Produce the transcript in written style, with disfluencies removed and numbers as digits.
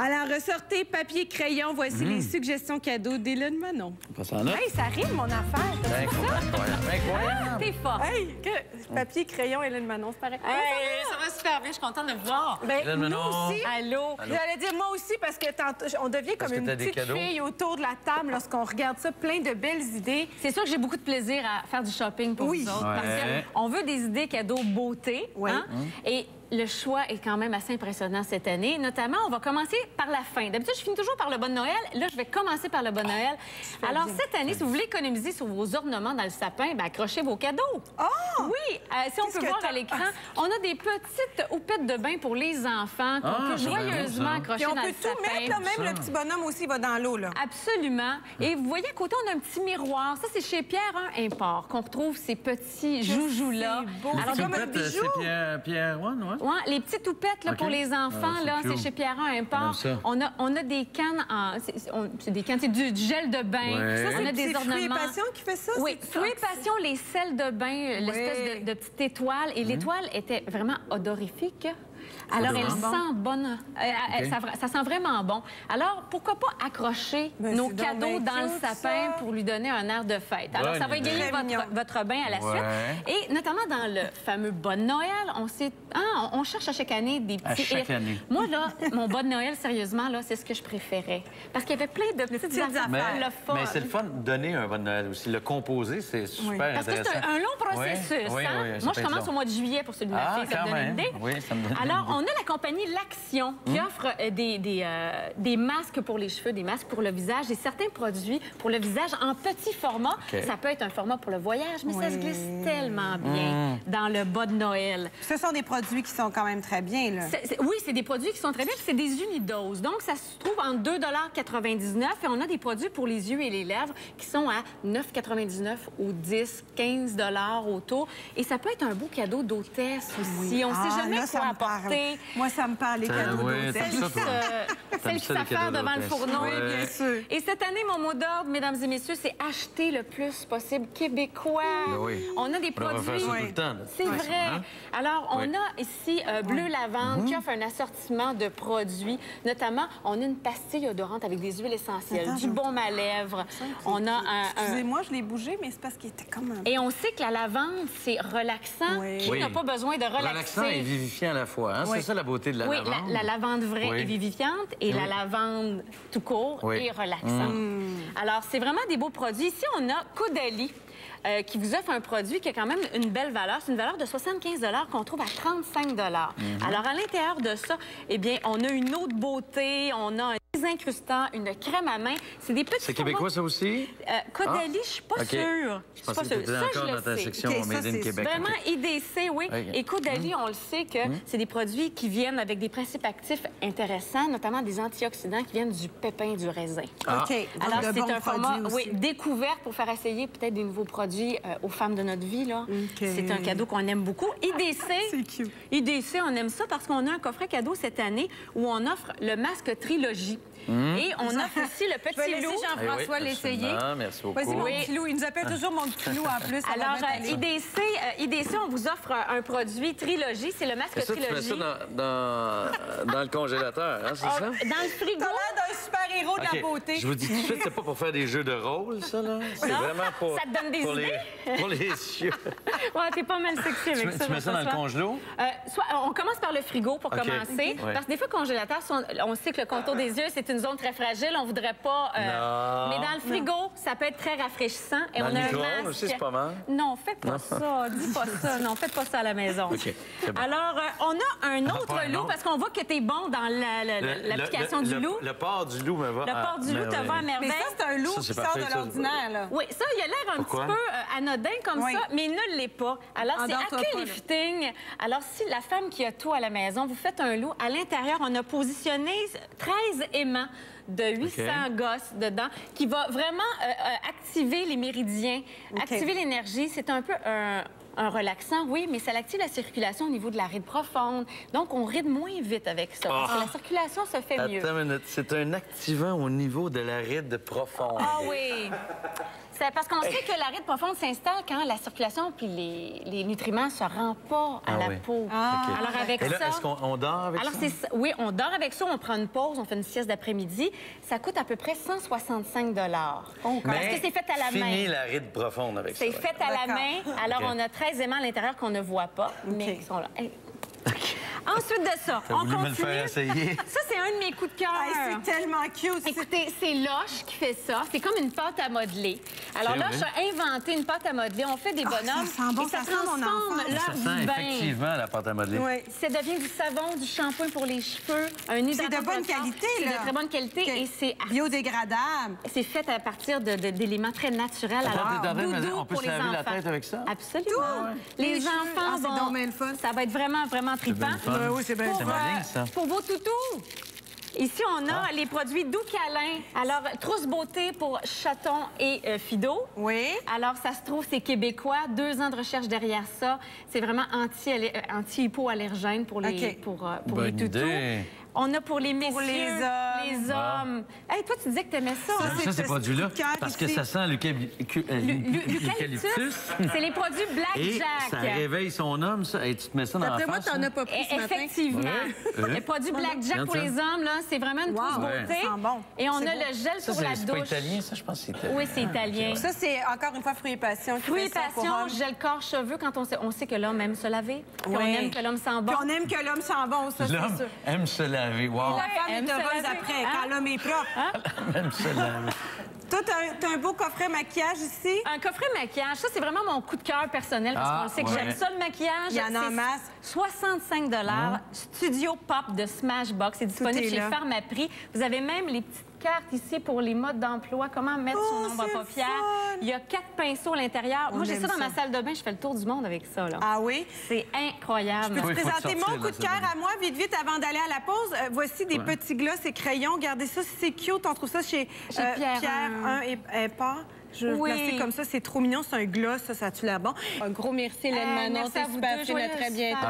Alors, ressortez papier, crayon. Voici les suggestions cadeaux d'Hélène Manon. Hey, ça rime, mon affaire. Incroyable. T'es fort. Hey, papier, crayon, Hélène Manon, c'est pareil. Hey, ça va super bien, je suis contente de vous voir. Ben, nous aussi. Allô? J'allais dire moi aussi parce que on devient comme une petite fille autour de la table lorsqu'on regarde ça, plein de belles idées. C'est sûr que j'ai beaucoup de plaisir à faire du shopping pour vous autres. Parce qu'on veut des idées cadeaux beauté. Hein? Et le choix est quand même assez impressionnant cette année. Notamment, on va commencer par la fin. D'habitude, je finis toujours par le Bon Noël. Là, je vais commencer par le Bon Noël. Alors, cette année, si vous voulez économiser sur vos ornements dans le sapin, bien, accrochez vos cadeaux. Oh! Oui, si on peut voir à l'écran, on a des petites houpettes de bain pour les enfants qu'on peut joyeusement accrocher dans le sapin. Puis on peut tout mettre, là, même le petit bonhomme aussi va dans l'eau, là. Absolument. Et vous voyez à côté, on a un petit miroir. Ça, c'est chez Pierre Import qu'on retrouve ces petits joujoux-là. C'est beau. Alors, c'est Pierre One, ouais? Ouais, les petites houpettes là, pour les enfants, c'est chez Pierre Import. On a des cannes, c'est des cannes, c'est du gel de bain. Ça, on a des ornements. C'est Fruits et Passion qui fait ça? Oui, Fruits et Passion, les sels de bain, l'espèce de petite étoile. Et l'étoile était vraiment odorifique. Alors, elle sent bonne. Ça sent vraiment bon. Alors, pourquoi pas accrocher nos cadeaux dans le sapin pour lui donner un air de fête? Alors, ça va égayer votre bain à la suite. Et notamment dans le fameux Bon Noël, on cherche à chaque année des petits... À chaque année. Moi, là, mon Bon Noël, sérieusement, là, c'est ce que je préférais. Parce qu'il y avait plein de petites affaires, le fun. Mais c'est le fun de donner un Bon Noël aussi. Le composer, c'est super intéressant. Parce que c'est un long processus. Moi, je commence au mois de juillet pour celui de ma fille. Ça me donne une idée? Oui, ça me donne Alors, on a la compagnie L'Action qui offre des masques pour les cheveux, des masques pour le visage et certains produits pour le visage en petit format. Ça peut être un format pour le voyage, mais ça se glisse tellement bien dans le bas de Noël. Ce sont des produits qui sont quand même très bien, là. Oui, c'est des produits qui sont très bien, c'est des unidoses. Donc, ça se trouve en 2,99 $ et on a des produits pour les yeux et les lèvres qui sont à 9,99 ou 10, 15 $ autour. Et ça peut être un beau cadeau d'hôtesse aussi. On ne sait jamais quoi apporter. Moi, ça me parle, les cadeaux d'hôtesse. Celle qui s'affaire devant le fourneau. Oui, bien sûr. Et cette année, mon mot d'ordre, mesdames et messieurs, c'est acheter le plus possible québécois. On a des produits... C'est vrai. Alors, on a ici Bleu Lavande qui offre un assortiment de produits. Notamment, on a une pastille odorante avec des huiles essentielles, du baume à lèvres. On a Excusez-moi, je l'ai bougé, mais c'est parce qu'il était comme un... Et on sait que la lavande, c'est relaxant. Qui n'a pas besoin de relaxer? Relaxant et vivifiant à la fois. Hein? C'est ça la beauté de la lavande. Oui, la lavande vraie est vivifiante et la lavande tout court est relaxante. Alors, c'est vraiment des beaux produits. Ici, on a Caudalie. Qui vous offre un produit qui a quand même une belle valeur. C'est une valeur de 75 $ qu'on trouve à 35 $. Alors, à l'intérieur de ça, eh bien, on a une eau de beauté, on a un désincrustant, une crème à main. C'est des petits... C'est québécois, ça aussi? Caudalie, je suis pas sûre. Je pense que c'était encore dans ta section Made in Québec. Vraiment IDC, oui. Et Caudalie, on le sait que c'est des produits qui viennent avec des principes actifs intéressants, notamment des antioxydants qui viennent du pépin du raisin. Alors, c'est un format découvert pour faire essayer peut-être des nouveaux produits aux femmes de notre vie. C'est un cadeau qu'on aime beaucoup. IDC, IDC, on aime ça parce qu'on a un coffret cadeau cette année où on offre le masque Trilogie. Et on offre aussi le petit loup. Jean-François l'essayer. Merci beaucoup. Vas-y, mon petit loup. Il nous appelle toujours mon petit loup en plus. Alors, IDC, on vous offre un produit Trilogie. C'est le masque Trilogie. Tu mets ça dans le congélateur, hein, c'est ça? Dans le frigo. T'as l'air d'un super-héros de la beauté. Je vous dis tout de suite, c'est pas pour faire des jeux de rôle, ça, là? C'est vraiment pour... Ça te donne des idées? Pour les yeux. Ouais, t'es pas mal sexy avec ça. Tu mets ça dans le congélo? On commence par le frigo pour commencer. Parce que des fois, congélateur, on sait que le contour des yeux, c'est une zone très fragile. On voudrait pas... Mais dans le frigo, ça peut être très rafraîchissant. Et dans on le a un micro-ondes masque... aussi, c'est pas mal. Non, faites pas ça. Dis pas ça. Non, faites pas ça à la maison. Bon. Alors, on a un autre loup, parce qu'on voit que t'es bon dans l'application du loup. Le port du loup me va. Le port du loup te va à merveille. Mais ça, c'est un loup qui sort de l'ordinaire, là. Oui, ça, il a l'air un petit peu anodin comme ça, mais il ne l'est pas. Alors, c'est Accueil Lifting. Alors, si la femme qui a tout à la maison, vous faites un loup, à l'intérieur, on a positionné 13 aimants de 800 gosses dedans, qui va vraiment activer les méridiens, activer l'énergie. C'est un peu un relaxant, oui, mais ça active la circulation au niveau de la ride profonde. Donc, on ride moins vite avec ça. Parce que la circulation se fait mieux. Attends une minute. C'est un activant au niveau de la ride profonde. Ah oui. C'est parce qu'on sait que la ride profonde s'installe quand la circulation puis les nutriments ne se rendent pas à la peau. Okay. Alors, avec là, ça... est-ce qu'on dort avec ça? Oui, on dort avec ça. On prend une pause, on fait une sieste d'après-midi. Ça coûte à peu près 165 $. Parce que c'est fait à la main. Fini la ride profonde avec ça. C'est fait à la main. Alors, on a 13 aimants à l'intérieur qu'on ne voit pas, mais qui sont là. Hey. Ensuite de ça, on continue. Me le faire essayer. Ça, c'est un de mes coups de cœur. C'est tellement cute. Écoutez, c'est Lush qui fait ça. C'est comme une pâte à modeler. Alors Lush a inventé une pâte à modeler. On fait des bonhommes. Ça sent bon, et ça sent mon transforme enfant. leur Ça sent bain. effectivement la pâte à modeler. Oui. Ça devient du savon, du shampoing pour les cheveux, un hydratant. C'est de bonne qualité, là. C'est de très bonne qualité et c'est biodégradable. C'est fait à partir d'éléments très naturels. On peut se laver la tête avec ça? Absolument. Les enfants, ça va être vraiment, vraiment trippant. Oui, c'est bien. Pour vos toutous. Ici, on a les produits Doux Câlin. Alors, Trousse Beauté pour chatons et Fido. Oui. Alors, ça se trouve, c'est québécois. 2 ans de recherche derrière ça. C'est vraiment anti-hypoallergène pour les, pour les toutous. On a pour les messieurs, les hommes. Hey, toi, tu disais que tu aimais ça. Ça, ces produits-là, parce que ça sent l'eucalyptus. C'est les produits Black Jack. Ça réveille son homme, ça. Et tu te mets ça dans la face. D'après moi, t'en as pas pris ce matin. Effectivement. Les produits Black Jack pour les hommes, là, c'est vraiment une trousse beauté. Et on a le gel pour la douche. C'est pas italien, ça, je pense que c'est italien. Oui, c'est italien. Ça, c'est encore une fois Fruits et Passion. Fruits et Passion, gel corps, cheveux, quand on sait que l'homme aime se laver. Puis on aime que l'homme sent bon. Puis on aime que l'homme sent bon, ça, c'est sûr. L'homme aime se laver. Wow. Et la femme est heureuse après, quand l'homme est propre. Même se laver. Toi, t'as un beau coffret maquillage ici. Un coffret maquillage, ça, c'est vraiment mon coup de cœur personnel parce qu'on sait que j'aime ça, le maquillage. Il y en a en masse. 65 $. Studio Pop de Smashbox. C'est disponible chez Pharmaprix. Vous avez même les petites cartes ici pour les modes d'emploi, comment mettre son ombre à paupières. Il y a 4 pinceaux à l'intérieur. Moi, j'ai ça dans ma salle de bain. Je fais le tour du monde avec ça. Là. Ah oui? C'est incroyable. Je peux te présenter mon coup de cœur à moi, vite, vite, avant d'aller à la pause. Voici des petits gloss et crayons. Regardez ça, c'est cute. On trouve ça chez Pierre 1 et pas. Je vais le placer comme ça, c'est trop mignon. C'est un gloss, ça tue l'air bon. Un gros merci, Hélène Manon. C'est super fine, à très bientôt.